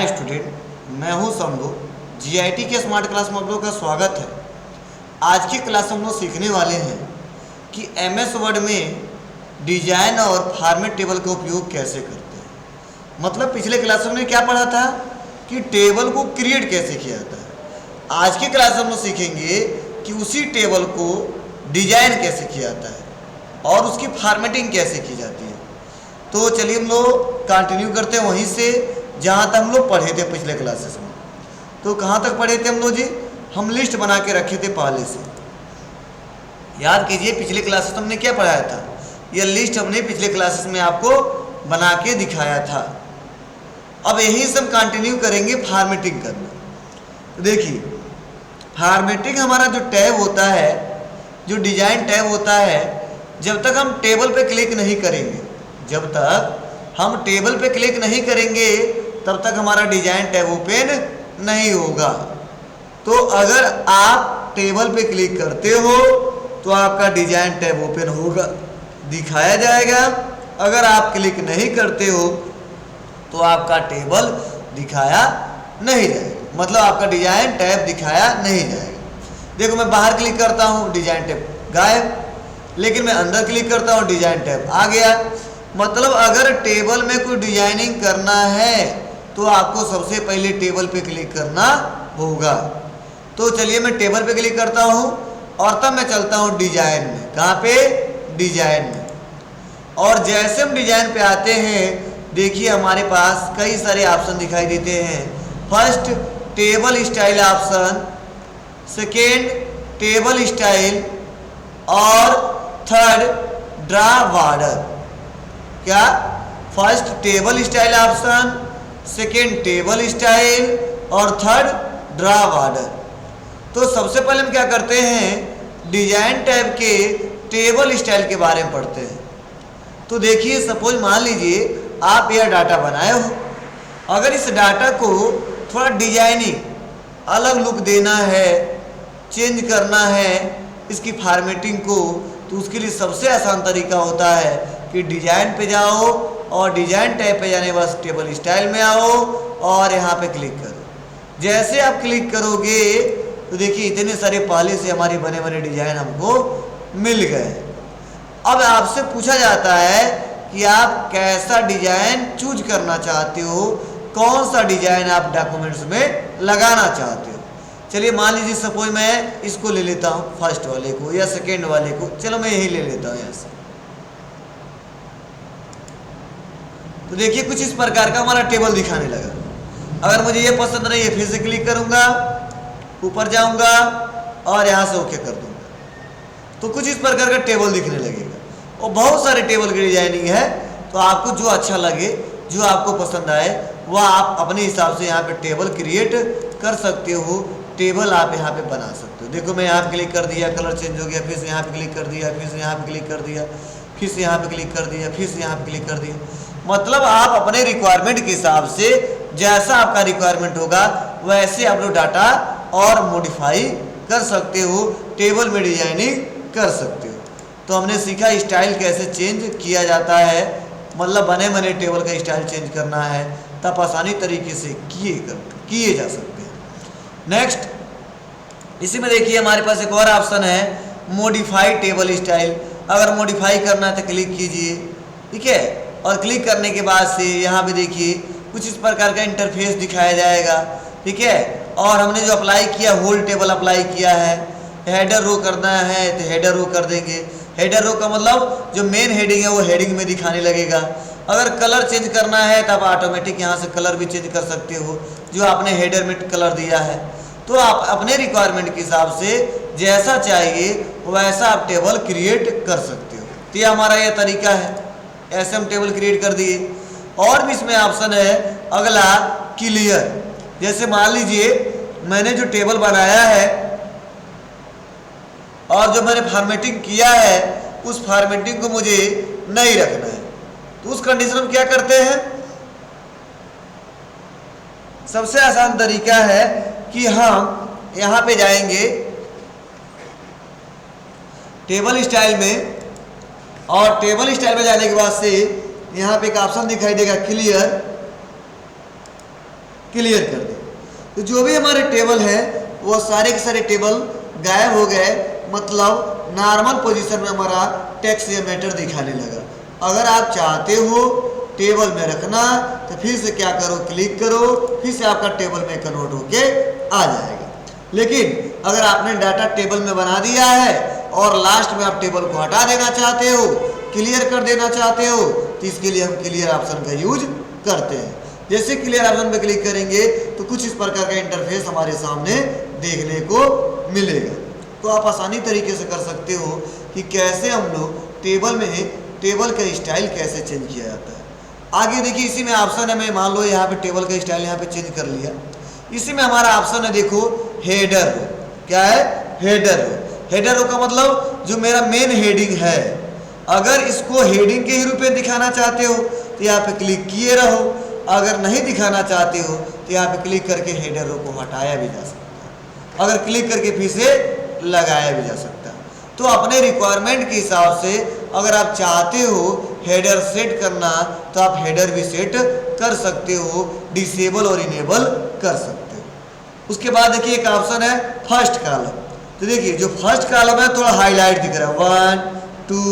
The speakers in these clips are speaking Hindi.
हाय स्टूडेंट, मैं हूं शंभू। जीआईटी के स्मार्ट क्लास में आप लोगों का स्वागत है। आज की क्लास में हम लोग सीखने वाले हैं कि एमएस वर्ड में डिजाइन और फॉर्मेट टेबल का उपयोग कैसे करते हैं। मतलब पिछले क्लास में हमने क्या पढ़ा था कि टेबल को क्रिएट कैसे किया जाता है। आज की क्लास में हम लोग सीखेंगे कि उसी टेबल को डिजाइन कैसे किया जाता है और उसकी फॉर्मेटिंग कैसे की जाती है। तो चलिए हम लोग कंटिन्यू करते हैं वहीं से जहाँ तक हम लोग पढ़े थे पिछले क्लासेस में। तो कहाँ तक पढ़े थे हम लोग जी? हम लिस्ट बना के रखे थे पहले से। याद कीजिए पिछले क्लासेस में हमने क्या पढ़ाया था। यह लिस्ट हमने पिछले क्लासेस में आपको बना के दिखाया था। अब यहीं से हम कंटिन्यू करेंगे फॉर्मेटिंग करना। तो देखिए फॉर्मेटिंग हमारा जो टैब होता है, जो डिजाइन टैब होता है, जब तक हम टेबल पे क्लिक नहीं करेंगे, जब तक हम टेबल पे क्लिक नहीं करेंगे तब तक हमारा डिजाइन टैब ओपन नहीं होगा। तो अगर आप टेबल पे क्लिक करते हो तो आपका डिजाइन टैब ओपन होगा, दिखाया जाएगा। अगर आप क्लिक नहीं करते हो तो आपका टेबल दिखाया नहीं जाएगा, मतलब आपका डिजाइन टैब दिखाया नहीं जाएगा। देखो मैं बाहर क्लिक करता हूँ, डिजाइन टैब गायब, लेकिन मैं अंदर क्लिक करता हूँ, डिजाइन टैब आ गया। मतलब अगर टेबल में कोई डिजाइनिंग करना है तो आपको सबसे पहले टेबल पे क्लिक करना होगा। तो चलिए मैं टेबल पे क्लिक करता हूँ और तब मैं चलता हूँ डिजाइन में। कहाँ पे? डिजाइन में। और जैसे हम डिजाइन पे आते हैं, देखिए हमारे पास कई सारे ऑप्शन दिखाई देते हैं। First table style option, second table style और थर्ड ड्रा बॉर्डर। क्या? First table style option, second table style और थर्ड ड्रा बॉर्डर। तो सबसे पहले हम क्या करते हैं, डिजाइन टैब के टेबल स्टाइल के बारे में पढ़ते हैं। तो देखिए सपोज मान लीजिए आप यह डाटा बनाए हो, अगर इस डाटा को थोड़ा डिजाइनिंग अलग लुक देना है, चेंज करना है इसकी फॉर्मेटिंग को, तो उसके लिए सबसे आसान तरीका होता है कि डिजाइन पे जाओ और डिजाइन टैब पे जाने के बाद टेबल स्टाइल में आओ और यहाँ पे क्लिक करो। जैसे आप क्लिक करोगे तो देखिए इतने सारे पहले से हमारे बने बने डिजाइन हमको मिल गए। अब आपसे पूछा जाता है कि आप कैसा डिजाइन चूज करना चाहते हो, कौन सा डिजाइन आप डॉक्यूमेंट्स में लगाना चाहते हो। चलिए मान लीजिए सपोज मैं इसको ले लेता हूँ, फर्स्ट वाले को या सेकेंड वाले को। चलो मैं यही ले लेता हूँ यहाँ से। तो देखिए कुछ इस प्रकार का हमारा टेबल दिखाने लगा। अगर मुझे ये पसंद नहीं है फिर से क्लिक करूंगा, ऊपर जाऊंगा और यहाँ से ओके कर दूंगा। तो कुछ इस प्रकार का टेबल दिखने लगेगा और बहुत सारे टेबल की डिजाइनिंग है। तो आपको जो अच्छा लगे, जो आपको पसंद आए, वह आप अपने हिसाब से यहाँ पे टेबल क्रिएट कर सकते हो। टेबल आप यहाँ पे बना सकते हो। देखो मैं यहाँ पे क्लिक कर दिया, कलर चेंज हो गया, फिर से यहाँ पे क्लिक कर दिया, फिर से यहाँ पे क्लिक कर दिया, फिर से यहाँ पे क्लिक कर दिया, फिर से यहाँ पे क्लिक कर दिया। मतलब आप अपने रिक्वायरमेंट के हिसाब से जैसा आपका रिक्वायरमेंट होगा वैसे आप लोग डाटा और मॉडिफाई कर सकते हो, टेबल में डिजाइनिंग कर सकते हो। तो हमने सीखा स्टाइल कैसे चेंज किया जाता है, मतलब बने बने टेबल का स्टाइल चेंज करना है तब आसानी तरीके से किए जा सकते हैं। नेक्स्ट इसी में देखिए हमारे पास एक और ऑप्शन है, मॉडिफाई टेबल स्टाइल। अगर मॉडिफाई करना है तो क्लिक कीजिए, ठीक है। और क्लिक करने के बाद से यहाँ पे देखिए कुछ इस प्रकार का इंटरफेस दिखाया जाएगा, ठीक है। और हमने जो अप्लाई किया, होल टेबल अप्लाई किया है। हेडर रो करना है तो हेडर रो कर देंगे। हेडर रो का मतलब जो मेन हेडिंग है वो हेडिंग में दिखाने लगेगा। अगर कलर चेंज करना है तो आप ऑटोमेटिक यहाँ से कलर भी चेंज कर सकते हो, जो आपने हेडर में कलर दिया है। तो आप अपने रिक्वायरमेंट के हिसाब से जैसा चाहिए वैसा आप टेबल क्रिएट कर सकते हो। तो ये हमारा ये तरीका है, ऐसे हम टेबल क्रिएट कर दिए। और भी इसमें ऑप्शन है अगला, क्लियर। जैसे मान लीजिए मैंने जो टेबल बनाया है और जो मैंने फॉर्मेटिंग किया है उस फॉर्मेटिंग को मुझे नहीं रखना है, तो उस कंडीशन में क्या करते हैं, सबसे आसान तरीका है कि हम यहाँ पे जाएंगे टेबल स्टाइल में, और टेबल स्टाइल में जाने के बाद से यहाँ पे एक ऑप्शन दिखाई देगा क्लियर। क्लियर कर दें। तो जो भी हमारे टेबल है वो सारे के सारे टेबल गायब हो गए, मतलब नॉर्मल पोजीशन में हमारा टेक्स्ट या मैटर दिखाने लगा। अगर आप चाहते हो टेबल में रखना तो फिर से क्या करो, क्लिक करो, फिर से आपका टेबल में कन्वर्ट होके आ जाएगा। लेकिन अगर आपने डाटा टेबल में बना दिया है और लास्ट में आप टेबल को हटा देना चाहते हो, क्लियर कर देना चाहते हो, तो इसके लिए हम क्लियर ऑप्शन का यूज करते हैं। जैसे क्लियर ऑप्शन पे क्लिक करेंगे तो कुछ इस प्रकार का इंटरफेस हमारे सामने देखने को मिलेगा। तो आप आसानी तरीके से कर सकते हो कि कैसे हम लोग टेबल में टेबल का स्टाइल कैसे चेंज किया जाता है। आगे देखिए, इसी में ऑप्शन है, मैं मान लो यहाँ पे टेबल का स्टाइल यहाँ पे चेंज कर लिया। इसी में हमारा ऑप्शन है, देखो हेडर रो। क्या है? Header row. हेडर रो का मतलब जो मेरा मेन हेडिंग है, अगर इसको हेडिंग के ही रूप में दिखाना चाहते हो तो यहाँ पे क्लिक किए रहो, अगर नहीं दिखाना चाहते हो तो यहाँ पे क्लिक करके हेडर रो को हटाया भी जा सकता है, अगर क्लिक करके फिर से लगाया भी जा सकता है। तो अपने रिक्वायरमेंट के हिसाब से अगर आप चाहते हो हेडर सेट करना तो आप हेडर भी सेट कर सकते हो, डिसेबल और इनेबल कर सकते हो। उसके बाद देखिए एक ऑप्शन है फर्स्ट कॉलम। तो देखिए जो फर्स्ट कॉलम है थोड़ा हाईलाइट दिख रहा है, 1 2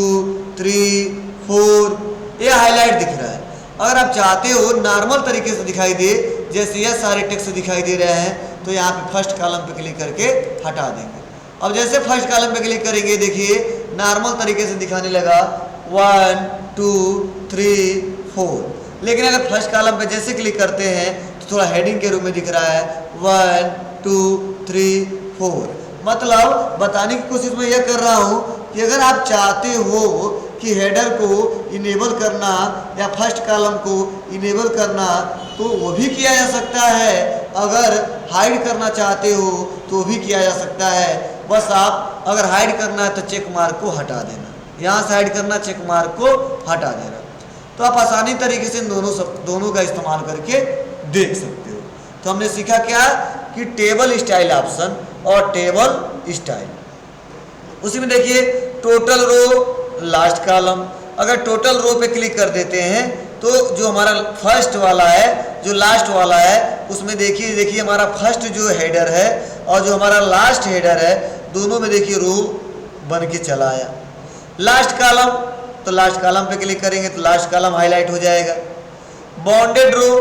3 4 ये हाईलाइट दिख रहा है। अगर आप चाहते हो नॉर्मल तरीके से दिखाई दे, जैसे ये सारे टेक्स्ट दिखाई दे रहे हैं, तो यहाँ पे फर्स्ट कॉलम पे क्लिक करके हटा देंगे। अब जैसे फर्स्ट कॉलम पे क्लिक करेंगे, देखिए नॉर्मल तरीके से दिखाने लगा 1 2 3 4। लेकिन अगर फर्स्ट कॉलम पे जैसे क्लिक करते हैं तो थोड़ा हेडिंग के रूप में दिख रहा है 1 2 3 4। मतलब बताने की कोशिश मैं यह कर रहा हूँ कि अगर आप चाहते हो कि हेडर को इनेबल करना या फर्स्ट कॉलम को इनेबल करना तो वो भी किया जा सकता है, अगर हाइड करना चाहते हो तो भी किया जा सकता है। बस आप अगर हाइड करना है तो चेक मार्क को हटा देना, यहाँ से हाइड करना, चेक मार्क को हटा देना। तो आप आसानी तरीके से इन दोनों का इस्तेमाल करके देख सकते हो। तो हमने सीखा क्या कि टेबल स्टाइल ऑप्शन और टेबल स्टाइल। उसी में देखिए टोटल रो लास्ट कॉलम। अगर टोटल रो पे क्लिक कर देते हैं तो जो हमारा फर्स्ट वाला है, जो लास्ट वाला है, उसमें देखिए हमारा फर्स्ट जो हेडर है और जो हमारा लास्ट हेडर है, दोनों में देखिए रो बन के चला आया। लास्ट कॉलम, तो लास्ट कॉलम पे क्लिक करेंगे तो लास्ट कॉलम हाईलाइट हो जाएगा। बाउंडेड रो,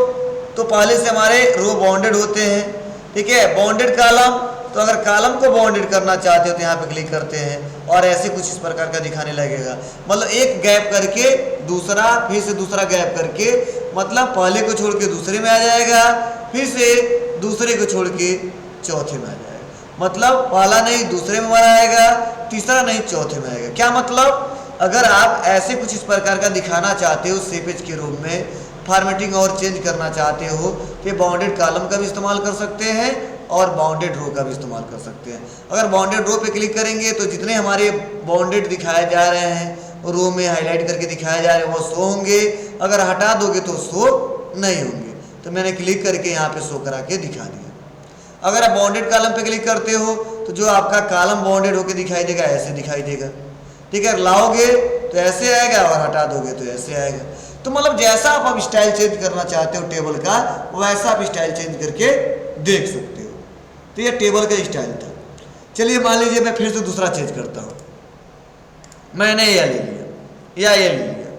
तो पहले से हमारे रो बाउंडेड होते हैं, ठीक है। बाउंडेड कॉलम, तो अगर कॉलम को बाउंडेड करना चाहते हो तो यहाँ पे क्लिक करते हैं और ऐसे कुछ इस प्रकार का दिखाने लगेगा। मतलब एक गैप करके दूसरा, फिर से दूसरा गैप करके, मतलब पहले को छोड़ के दूसरे में आ जाएगा, फिर से दूसरे को छोड़ के चौथे में आ जाएगा। मतलब पहला नहीं दूसरे में हमारा आएगा, तीसरा नहीं चौथे में आएगा। क्या मतलब? अगर आप ऐसे कुछ इस प्रकार का दिखाना चाहते हो सेपेज के रूप में, फॉर्मेटिंग और चेंज करना चाहते हो तो बाउंडेड कॉलम का भी इस्तेमाल कर सकते हैं और बाउंडेड रो का भी इस्तेमाल कर सकते हैं। अगर बाउंडेड रो पे क्लिक करेंगे तो जितने हमारे बाउंडेड दिखाए जा रहे हैं, रो में हाईलाइट करके दिखाए जा रहे हैं, वो शो होंगे। अगर हटा दोगे तो शो नहीं होंगे। तो मैंने क्लिक करके यहाँ पे शो करा के दिखा दिया। अगर आप बाउंडेड कॉलम पे क्लिक करते हो तो जो आपका कॉलम बाउंडेड होकर दिखाई देगा, ऐसे दिखाई देगा, ठीक है। लाओगे तो ऐसे आएगा और हटा दोगे तो ऐसे आएगा। तो मतलब जैसा आप स्टाइल चेंज करना चाहते हो टेबल का, वैसा आप स्टाइल चेंज करके देख सकते हो। तो ये टेबल का स्टाइल था। चलिए मान लीजिए मैं फिर से दूसरा चेंज करता हूँ। मैंने यह ले लिया या ये ले लिया।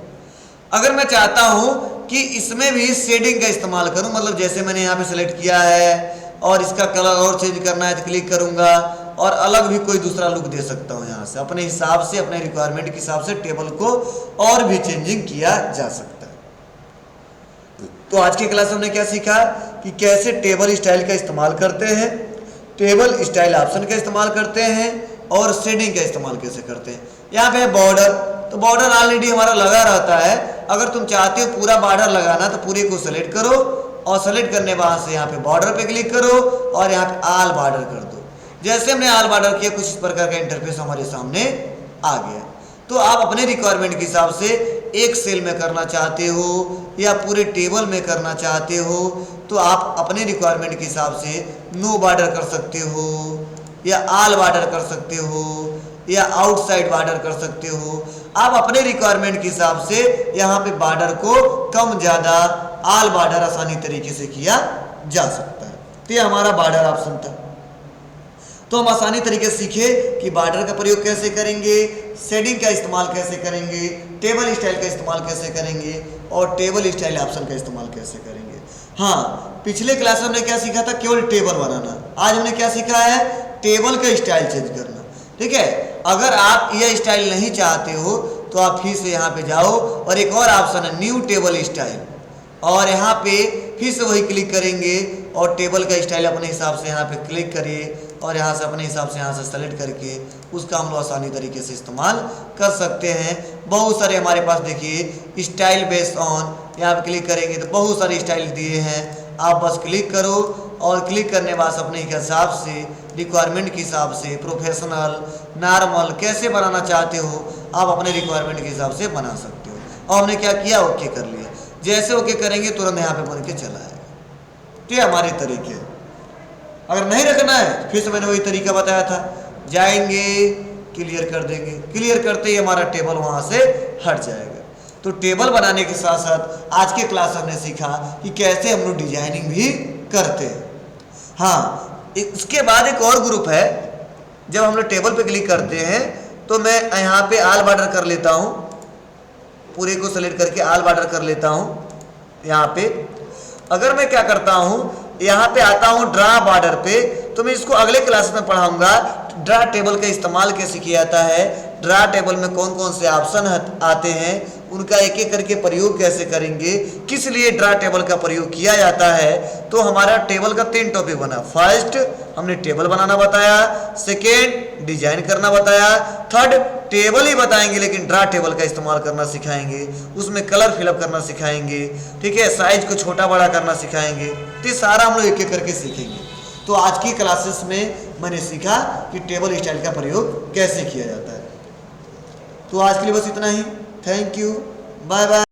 अगर मैं चाहता हूँ कि इसमें भी शेडिंग का इस्तेमाल करूँ, मतलब जैसे मैंने यहाँ पे सेलेक्ट किया है और इसका कलर और चेंज करना है तो क्लिक करूँगा और अलग भी कोई दूसरा लुक दे सकता हूँ। यहाँ से अपने हिसाब से, अपने रिक्वायरमेंट के हिसाब से टेबल को और भी चेंजिंग किया जा सकता है। तो आज की क्लास में हमने क्या सीखा कि कैसे टेबल स्टाइल का इस्तेमाल करते हैं, टेबल स्टाइल ऑप्शन का इस्तेमाल करते हैं और शेडिंग का इस्तेमाल कैसे करते हैं। यहाँ पे बॉर्डर, तो बॉर्डर ऑलरेडी हमारा लगा रहता है। अगर तुम चाहते हो पूरा बॉर्डर लगाना तो पूरे को सेलेक्ट करो और सेलेक्ट करने बाद से यहाँ पे बॉर्डर पे क्लिक करो और यहाँ पे ऑल बॉर्डर कर दो। जैसे हमने ऑल बॉर्डर किया, कुछ इस प्रकार का इंटरफेस हमारे सामने आ गया। तो आप अपने रिक्वायरमेंट के हिसाब से एक सेल में करना चाहते हो या पूरे टेबल में करना चाहते हो तो आप अपने रिक्वायरमेंट के हिसाब से नो बॉर्डर कर सकते हो या ऑल बॉर्डर कर सकते हो या आउटसाइड बॉर्डर कर सकते हो। आप अपने रिक्वायरमेंट के हिसाब से यहाँ पे बॉर्डर को कम ज़्यादा, ऑल बॉर्डर आसानी तरीके से किया जा सकता है। तो ये हमारा बॉर्डर ऑप्शन था। तो हम आसानी तरीके से सीखे कि बॉर्डर का प्रयोग कैसे करेंगे, शेडिंग का इस्तेमाल कैसे करेंगे, टेबल स्टाइल का इस्तेमाल कैसे करेंगे और टेबल स्टाइल ऑप्शन का इस्तेमाल कैसे करेंगे। हाँ, पिछले क्लास में हमने क्या सीखा था, केवल टेबल बनाना। आज हमने क्या सीखा है, टेबल का स्टाइल चेंज करना। ठीक है, अगर आप यह स्टाइल नहीं चाहते हो तो आप फिर से यहाँ पे जाओ और एक और ऑप्शन है न्यू टेबल स्टाइल, और यहाँ पे फिर से वही क्लिक करेंगे और टेबल का स्टाइल अपने हिसाब से यहाँ पे क्लिक करिए और यहाँ से अपने हिसाब से यहाँ से सेलेक्ट करके उसका हम लोग आसानी तरीके से इस्तेमाल कर सकते हैं। बहुत सारे हमारे पास देखिए स्टाइल बेस्ड ऑन, यहाँ पे क्लिक करेंगे तो बहुत सारे स्टाइल दिए हैं। आप बस क्लिक करो और क्लिक करने के बाद अपने हिसाब से, रिक्वायरमेंट के हिसाब से, प्रोफेशनल, नॉर्मल कैसे बनाना चाहते हो आप अपने रिक्वायरमेंट के हिसाब से बना सकते हो। और हमने क्या किया, ओके कर लिया। जैसे ओके करेंगे तुरंत यहाँ पे बन के चला आएगा। तो ये हमारे तरीके हैं। अगर नहीं रखना है फिर से मैंने वही तरीका बताया था, जाएंगे क्लियर कर देंगे, क्लियर करते ही हमारा टेबल वहाँ से हट जाएगा। तो टेबल बनाने के साथ साथ आज के क्लास हमने सीखा कि कैसे हम लोग डिजाइनिंग भी करते हैं। हाँ, इसके बाद एक और ग्रुप है, जब हम लोग टेबल पे क्लिक करते हैं तो मैं यहाँ पे ऑल बॉर्डर कर लेता हूँ, पूरे को सेलेक्ट करके ऑल बॉर्डर कर लेता हूँ। यहाँ पे अगर मैं क्या करता हूँ, यहाँ पे आता हूँ ड्रा बॉर्डर पे, तो मैं इसको अगले क्लास में पढ़ाऊंगा ड्रा टेबल का इस्तेमाल कैसे किया जाता है, ड्रा टेबल में कौन कौन से ऑप्शन आते हैं, उनका एक एक करके प्रयोग कैसे करेंगे, किस लिए ड्रा टेबल का प्रयोग किया जाता है। तो हमारा टेबल का 3 टॉपिक बना। फर्स्ट हमने टेबल बनाना बताया, सेकेंड डिजाइन करना बताया, थर्ड टेबल ही बताएंगे लेकिन ड्रा टेबल का इस्तेमाल करना सिखाएंगे, उसमें कलर फिलअप करना सिखाएंगे। ठीक है, साइज को छोटा बड़ा करना सिखाएंगे। तो ये सारा हम लोग एक एक करके सीखेंगे। तो आज की क्लासेस में मैंने सीखा कि टेबल स्टाइल का प्रयोग कैसे किया जाता है। तो आज के लिए बस इतना ही। Thank you, bye bye.